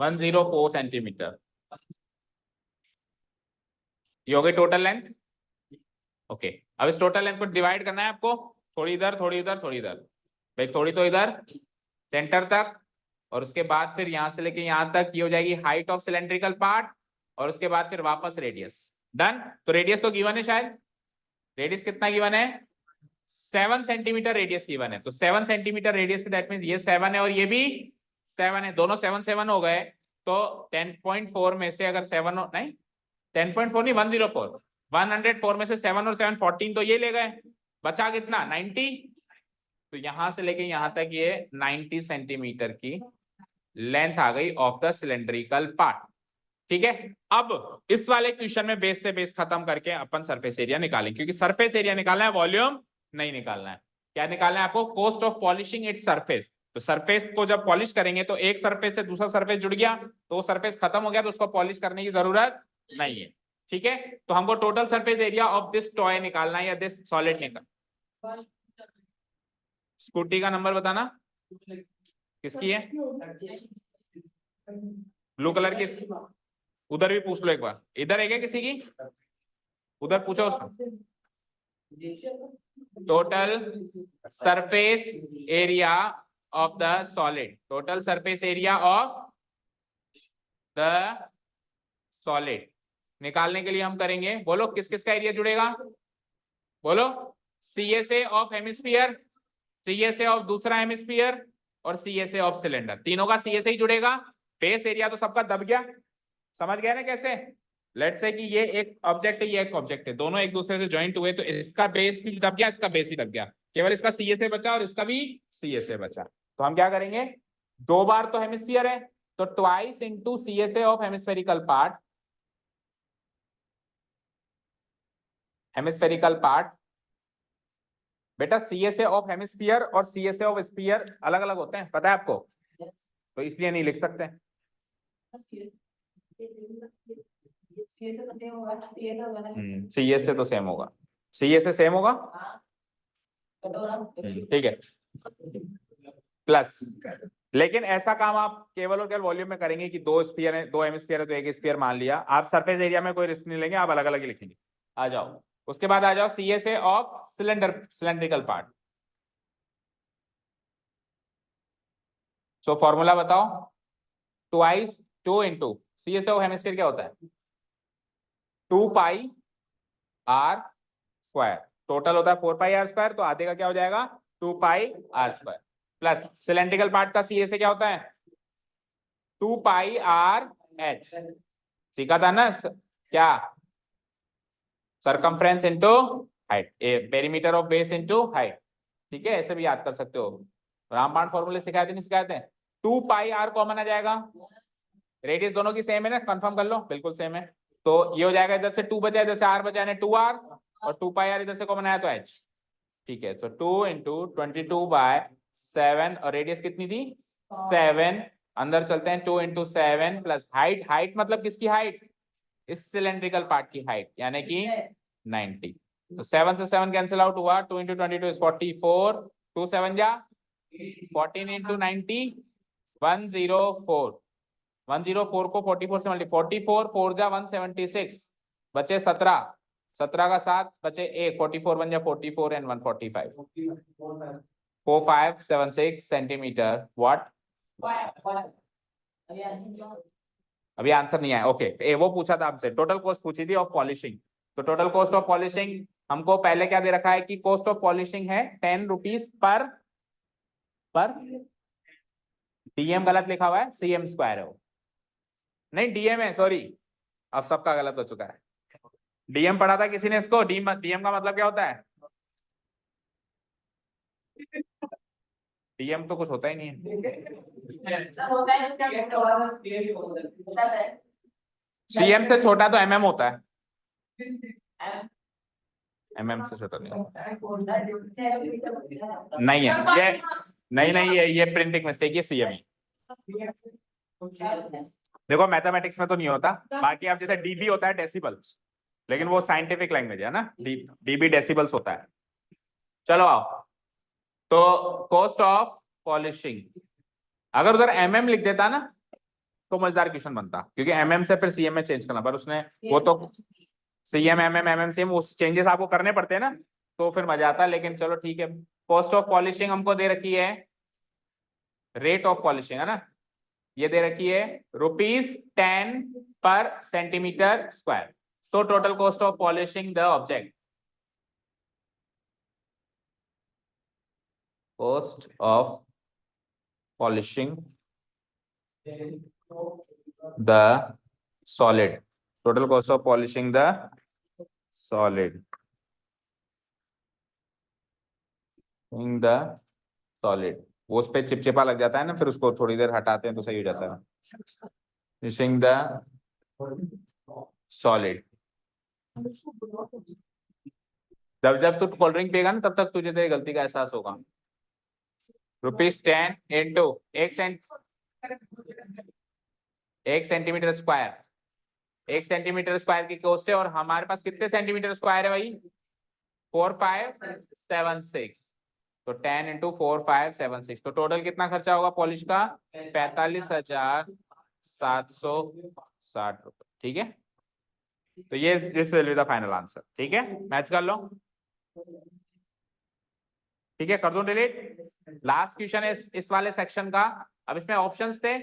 104 सेंटीमीटर, ये हो गई टोटल लेंथ। ओके, अब इस टोटल लेंथ को डिवाइड करना है आपको, थोड़ी इधर थोड़ी इधर थोड़ी इधर, भाई थोड़ी तो इधर सेंटर तक, और उसके बाद फिर यहां से लेके यहां तक ये हो जाएगी हाइट ऑफ सिलेंड्रिकल पार्ट, और उसके बाद फिर वापस रेडियस। डन। तो रेडियस तो गिवन है शायद, रेडियस कितना गिवन है? 7 सेंटीमीटर रेडियस गिवन है। तो 7 सेंटीमीटर रेडियस, दैट मींस ये 7 है और ये भी 7 है, दोनों 7 7 हो गए। तो 10.4 में से अगर 7 नहीं 10.4 नहीं 104, 104 में से 7 और 7 14, तो ये ले गए, बचा कितना 90। तो यहां से लेके यहां तक ये 90 सेंटीमीटर की लेंथ आ गई ऑफ द सिलेंड्रिकल पार्ट। ठीक है, अब इस वाले क्वेश्चन में बेस से बेस खत्म करके अपन सरफेस एरिया निकालें, क्योंकि सरफेस एरिया निकालना है, वॉल्यूम नहीं निकालना है। क्या निकालना है आपको? Cost of polishing its surface. तो सरफेस को जब पॉलिश करेंगे तो एक सरफेस से दूसरा सरफेस जुड़ गया, तो वो सरफेस खत्म हो गया, तो उसको पॉलिश करने की जरूरत नहीं है। ठीक है, तो हमको total surface area of this toy निकालना है या दिस सॉलिड निकालना। स्कूटी का नंबर बताना, किसकी है? ब्लू कलर की, उधर भी पूछ लो एक बार, इधर है क्या किसी की? उधर पूछो उसको। Total surface area of the solid, total surface area of the solid निकालने के लिए हम करेंगे, बोलो किस किस का एरिया जुड़ेगा? बोलो, CSA of hemisphere, CSA of दूसरा हेमिस्फीयर और CSA ऑफ सिलेंडर, तीनों का CSA ही जुड़ेगा। बेस एरिया तो सबका दब गया, समझ गया ना कैसे? लेट्स से कि ये एक ऑब्जेक्ट है, ये एक ऑब्जेक्ट है, दोनों एक दूसरे से ज्वाइंट हुए, तो इसका बेस भी दब गया, इसका बेस भी दब गया, केवल इसका CSA बचा और इसका भी CSA बचा। तो हम क्या करेंगे, दो बार तो हेमिस्फीयर है, तो twice into CSA of hemispherical part, hemispherical part. बेटा CSA ऑफ हेमिस्फीयर और CSA ऑफ स्फीयर अलग अलग होते हैं, पता है आपको? तो इसलिए नहीं लिख सकते। CSA तो सेम होगा, CSA सेम होगा, ठीक है। प्लस, लेकिन ऐसा काम आप केवल और केवल वॉल्यूम में करेंगे कि दो स्फीयर है, दो हेमिस्फीयर है, तो एक स्फीयर मान लिया। आप सरफेस एरिया में कोई रिस्क नहीं लेंगे, आप अलग अलग ही लिखेंगे। आ जाओ, उसके बाद आ जाओ CSA of cylindrical part. So formula बताओ, twice 2 into CSA of hemisphere क्या होता है? 2 पाई आर स्क्वायर, टोटल होता है 4 पाई आर स्क्वायर, तो आधे का क्या हो जाएगा? 2 pi are square, plus cylindrical part का CSA क्या होता है? 2 पाई आर एच, सीखा था ना क्या? Circumference into height, perimeter of base into height. ठीक है, ऐसे भी याद कर सकते हो, रामबाण फॉर्मूले सिखाए थे नहीं सिखाए थे? 2 पाई आर कॉमन आ जाएगा, रेडियस दोनों की सेम है ना, कंफर्म कर लो, बिल्कुल सेम है। तो ये हो जाएगा, इधर से 2 बचा, इधर से आर बचा, यानी 2r, और 2 पाई आर इधर से कॉमन आया तो h। ठीक है, तो 2 इंटू 22/7, और रेडियस कितनी थी? 7। अंदर चलते हैं, 2 इंटू 7 प्लस हाइट, हाइट मतलब किसकी हाइट? इस सिलेंड्रिकल पार्ट की हाइट, यानी कि 90। तो 7 से 7 कैंसिल आउट हुआ, 2 इंटू 22 इज 44, 2 7 जा 14 इंटू 90 104, 104 को 44 से मल्टी, 44 4 जा 176, बचे 17, 17 का 7 बचे 1, 44 बन जा 44 एंड 145, 4576 सेंटीमीटर व्हाट? अभी आंसर नहीं आया, ओके। वो पूछा था आपसे, टोटल कॉस्ट पूछी थी ऑफ पॉलिशिंग। तो टोटल कॉस्ट ऑफ पॉलिशिंग हमको पहले क्या दे रखा है कि कॉस्ट ऑफ पॉलिशिंग है 10 रुपीज पर DM गलत लिखा हुआ है, CM स्क्वायर है वो, नहीं DM है, सॉरी, अब सबका गलत हो चुका है। DM पढ़ा था किसी ने इसको? DM का मतलब क्या होता है? DM तो कुछ होता ही नहीं है। CM से छोटा तो MM होता है, MM से छोटा नहीं होता। नहीं है ये, नहीं ये प्रिंटिंग मिस्टेक, ये CM है। देखो मैथमेटिक्स में तो नहीं होता, बाकी आप जैसे DB होता है डेसिबल्स, लेकिन वो साइंटिफिक लैंग्वेज है ना, DB डेसिबल्स होता है। चलो आओ, तो कॉस्ट ऑफ पॉलिशिंग, अगर उधर MM लिख देता ना तो मजेदार क्वेश्चन बनता, क्योंकि MM से फिर CM में चेंज करना, पर उसने वो तो CM MM CM उस चेंजेस आपको करने पड़ते हैं ना, तो फिर मजा आता है। लेकिन चलो ठीक है, कॉस्ट ऑफ पॉलिशिंग हमको दे रखी है, रेट ऑफ पॉलिशिंग है ना, ये दे रखी है ₹10 पर centimetre square. So total cost of polishing the object, cost of polishing the solid, total cost of polishing the solid in the solid, वो उस पे चिपचिपा लग जाता है ना, फिर उसको थोड़ी देर हटाते हैं तो सही हो जाता है। Finishing the solid. जब जब तू कोल्ड ड्रिंक पिएगा ना तब तक तुझे तेरी गलती का एहसास होगा। ₹10 into 1 centimetre square, 1 centimetre square की कॉस्ट है, और हमारे पास कितने सेंटीमीटर स्क्वायर है भाई? 4576। तो 10 इंटू 4576, तो टोटल कितना खर्चा होगा पॉलिश का? 45,760 रुपए। ठीक है, तो ये this will be the final answer. ठीक है, मैच कर लो। ठीक है, कर दो डिलीट। लास्ट क्वेश्चन है इस वाले सेक्शन का। अब इसमें ऑप्शंस थे,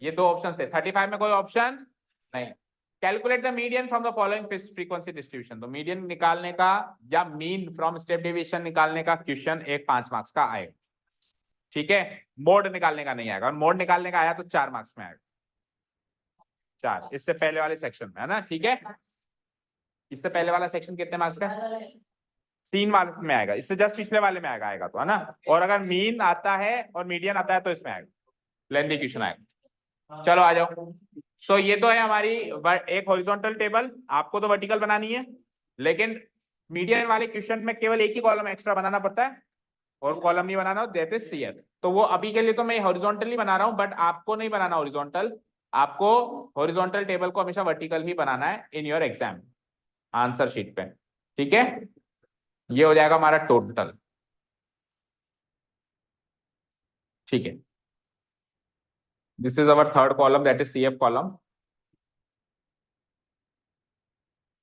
ये दो ऑप्शंस थे। 35 में कोई ऑप्शन नहीं। Calculate the median from the following frequency distribution. तो मीडियन निकालने का या मीन फ्रॉम स्टेप डेविएशन निकालने का क्वेश्चन एक 5 मार्क्स का आएगा। ठीक है, मोड निकालने का नहीं आएगा, और मोड निकालने का आया तो 4 मार्क्स में आएगा। 4 इससे पहले वाले सेक्शन में है ना। ठीक है, इससे पहले वाला सेक्शन कितने मार्क्स का? 3 मार्क्स में आएगा। इससे जस्ट पिछले वाले में आएगा तो, है ना। और अगर मीन आता है और मीडियन आता है तो इसमें आएगा, लेंथी क्वेश्चन आएगा। चलो आ जाओ। सो ये तो है हमारी एक हॉरिजॉन्टल टेबल, आपको तो वर्टिकल बनानी है, लेकिन मीडियन वाले क्वेश्चन में केवल एक ही कॉलम एक्स्ट्रा बनाना पड़ता है, और कॉलम नहीं बनाना, दैट इज सीएफ। तो वो अभी के लिए तो मैं हॉरिजॉन्टली बना रहा हूं, बट आपको नहीं बनाना हॉरिजॉन्टल, आपको हॉरिजॉन्टल टेबल को हमेशा वर्टिकल ही बनाना है in your exam answer sheet पे। ठीक है, ये हो जाएगा हमारा टोटल। ठीक है, this is our third column, that is CF column.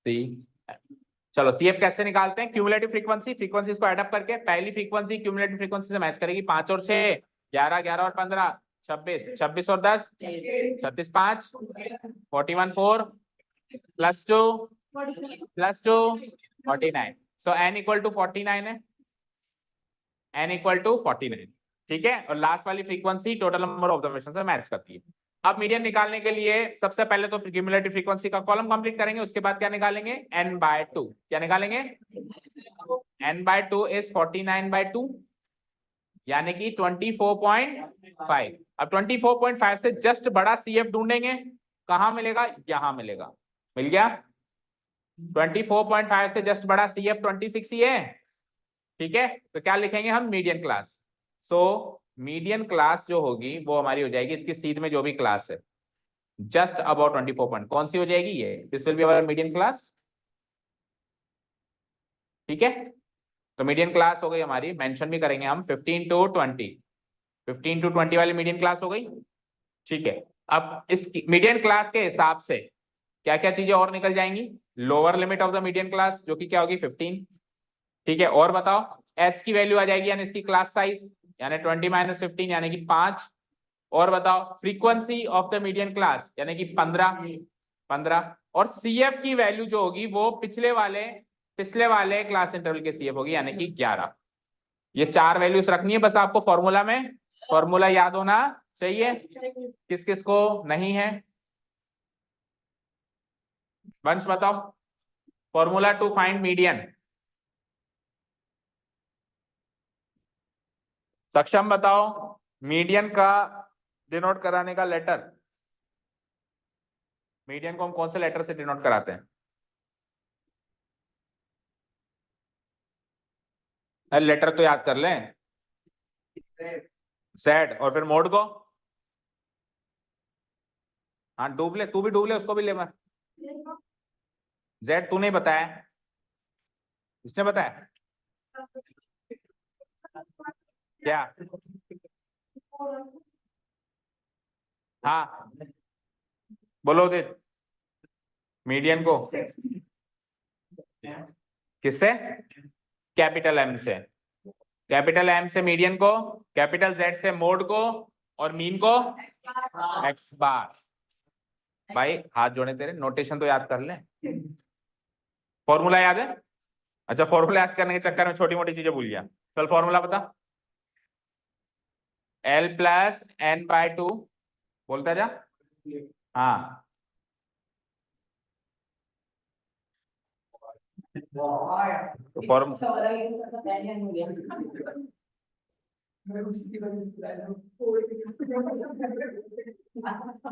See, चलो सीएफ कैसे निकालते हैं? क्यूमुलेटिव फ्रीक्वेंसी, फ्रीक्वेंसीज को एडअप करके पहली फ्रीक्वेंसी क्यूमुलेटिव फ्रीक्वेंसी से मैच करेगी। 5 और 6 11, 11 और 15 26, 26 और 10 36, 5 41, 4 +2 +2 49। सो n इक्वल टू 49 है, n इक्वल टू 49। ठीक है, और लास्ट वाली frequency total number of observation से मैच करती है। अब मीडियन निकालने के लिए सबसे पहले तो क्यूमुलेटिव फ्रीक्वेंसी का कॉलम कंप्लीट करेंगे, उसके बाद क्या निकालेंगे? n/2। क्या निकालेंगे? n/2 इज 49/2, यानी कि 24.5। अब 24.5 से जस्ट बड़ा सीएफ ढूंढेंगे, कहां मिलेगा? यहां मिलेगा। मिल गया। 24.5 से जस्ट बड़ा सीएफ 26 ही है। ठीक है, तो क्या लिखेंगे हम? Median class. So median class जो होगी वो हमारी हो जाएगी इसकी सीध में जो भी क्लास है, जस्ट अबाउट 24 पॉइंट। कौन सी हो जाएगी? ये, this will be our median class. ठीक है, तो मीडियन क्लास हो गई हमारी, मेंशन भी करेंगे हम 15 to 20, 15 to 20 वाली मीडियन क्लास हो गई। ठीक है, अब इस मीडियन क्लास के हिसाब से क्या क्या चीजें और निकल जाएंगी? Lower limit of the median class जो कि क्या होगी? 15। ठीक है, और बताओ एच की वैल्यू आ जाएगी, यानी इसकी क्लास साइज, यानी 20 - 15 यानी कि 5। और बताओ frequency of the median class, यानी कि 15। और सीएफ की वैल्यू जो होगी वो पिछले वाले क्लास इंटरवल के सीएफ होगी, यानी कि 11। ये 4 वैल्यूज रखनी है बस आपको फॉर्मूला में, फॉर्मूला याद होना चाहिए। किस किस को नहीं है? वंश बताओ फॉर्मूला टू फाइंड मीडियन। सक्षम बताओ मीडियन का डिनोट कराने का लेटर। मीडियन को हम कौन से लेटर से डिनोट कराते हैं? अरे लेटर तो याद कर लें। जेड। और फिर मोड को? हाँ डूब ले, तू भी डूब ले, उसको भी ले मत। जेड तू नहीं बताया, इसने बताया क्या? हाँ बोलो उदित। मीडियन को किससे? कैपिटल एम से। कैपिटल एम से मीडियन को, कैपिटल जेड से मोड को, और मीन को एक्स बार। भाई हाथ जोड़े तेरे, नोटेशन तो याद कर ले। फॉर्मूला याद है? अच्छा, फॉर्मूला याद करने के चक्कर में छोटी मोटी चीजें भूल गया। चल फॉर्मूला बता। L+N/2 बोलता जा। हाँ तो फॉर्म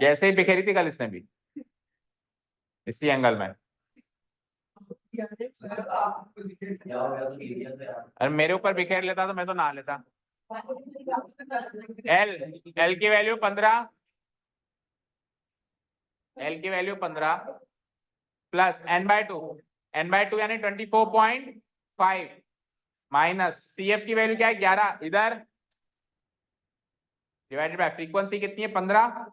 जैसे ही बिखेरी थी कल इसने भी इसी एंगल में। अरे मेरे ऊपर बिखेर लेता तो मैं तो नहा लेता। एल एल की वैल्यू 15, एल की वैल्यू 15 प्लस n/2 यानी 24.5 माइनस सी एफ की वैल्यू क्या है 11 इधर डिवाइडेड बाय फ्रीक्वेंसी कितनी है 15।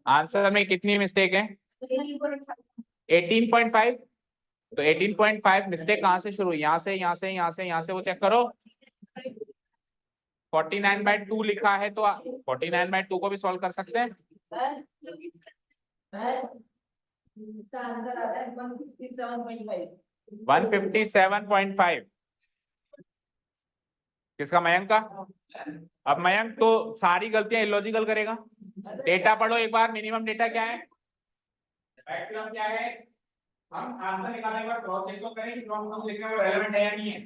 आंसर में कितनी मिस्टेक है 18.5। तो 18.5 मिस्टेक कहां से शुरू हुई यहाँ से यहाँ से यहाँ से यहाँ से वो चेक करो 49/2 लिखा है तो 49/2 को भी सॉल्व कर सकते हैं। 157.5 किसका मयंक का। अब मयंक तो सारी गलतियां इलॉजिकल करेगा। डेटा पढ़ो एक बार मिनिमम डेटा क्या है मैक्सिमम क्या है। हम आंसर निकालने के बाद क्रॉस चेक तो करें कि क्रॉस हम लिखने में रेलेवेंट है या नहीं है।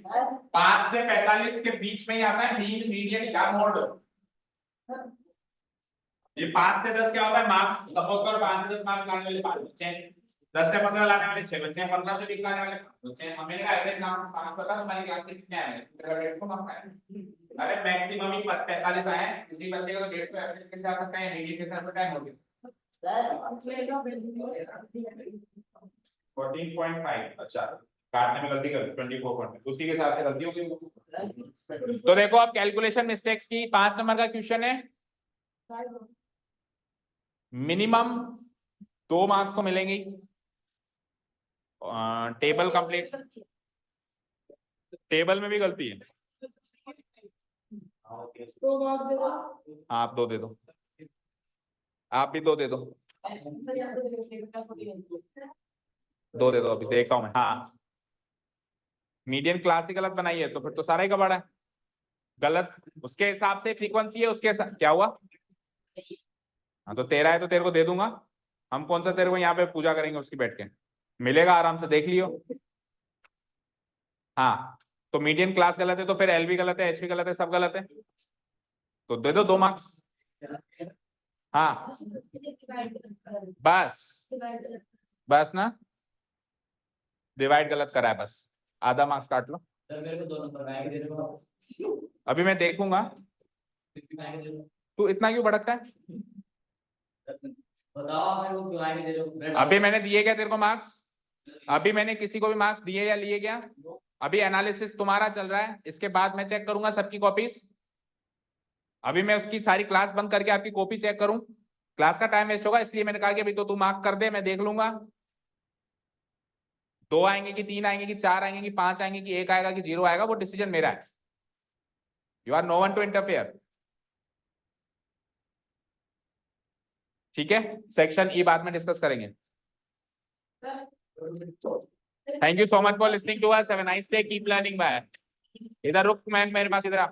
5 से 45 के बीच में ही आता है मीन मीडियन या मोड। ये 5 से 10 क्या होता है मार्क्स सपोज करो 5 से 10 मार्क्स लाने वाले 5 बच्चे हैं 10 से 15 लाने वाले 6 बच्चे हैं 15 से 20 लाने वाले 5 बच्चे हैं। हमें का एवरेज नाम 5 पता तो हमारी क्लास के कितने आए हैं मेरा 150 मार्क्स आए। अरे मैक्सिमम ही 45 आए हैं किसी बच्चे का तो 150 एवरेज कैसे आ सकता है मीडियन कैसे आ सकता है मोड 14.5। अच्छा काटने में गलती कर 24.5 उसी के साथ से गलती होगी। तो देखो अब कैलकुलेशन मिस्टेक्स की 5 नंबर का क्वेश्चन है मिनिमम 2 मार्क्स को मिलेंगी। टेबल कंप्लीट टेबल में भी गलती है आप 2 दे दो आप भी 2 दे दो 2 दे दो अभी देखता हूं मैं। हाँ मीडियन क्लास ही गलत बनाई है तो फिर तो सारा ही कबाड़ा है गलत उसके हिसाब से फ्रीक्वेंसी है उसके क्या हुआ। हाँ तो तेरा है तो तेरे को दे दूंगा। हम कौन सा तेरे को यहाँ पे पूजा करेंगे उसकी बैठ के मिलेगा आराम से देख लियो। हाँ तो मीडियन क्लास गलत है तो फिर एल भी गलत है एच भी गलत है सब गलत है तो दे दो 2 मार्क्स। हाँ बस बस ना डिवाइड गलत करा है बस आधा मार्क्स काट लो। सर मेरे को 2 नंबर आएंगे दे दो अभी मैं देखूंगा तू इतना क्यों भड़कता है। बताओ मेरे को क्यों आएंगे दे दो। अभी मैंने दिए क्या तेरे को मार्क्स अभी मैंने किसी को भी मार्क्स दिए या लिए क्या। अभी एनालिसिस तुम्हारा चल रहा है इसके बाद मैं चेक करूंगा सबकी कॉपीज। अभी मैं उसकी सारी क्लास बंद करके आपकी कॉपी चेक करूं क्लास का टाइम वेस्ट होगा इसलिए मैंने कहा कि अभी तो तू मार्क कर दे मैं देख लूंगा 2 आएंगे कि 3 आएंगे कि 4 आएंगे कि 5 आएंगे कि 1 आएगा कि 0 आएगा वो डिसीजन मेरा है। You are no one to interfere. ठीक है सेक्शन ई बाद में डिस्कस करेंगे। Thank you so much for listening to us have a nice day keep learning bye. इधर रुक मैं मेरे पास इधर आ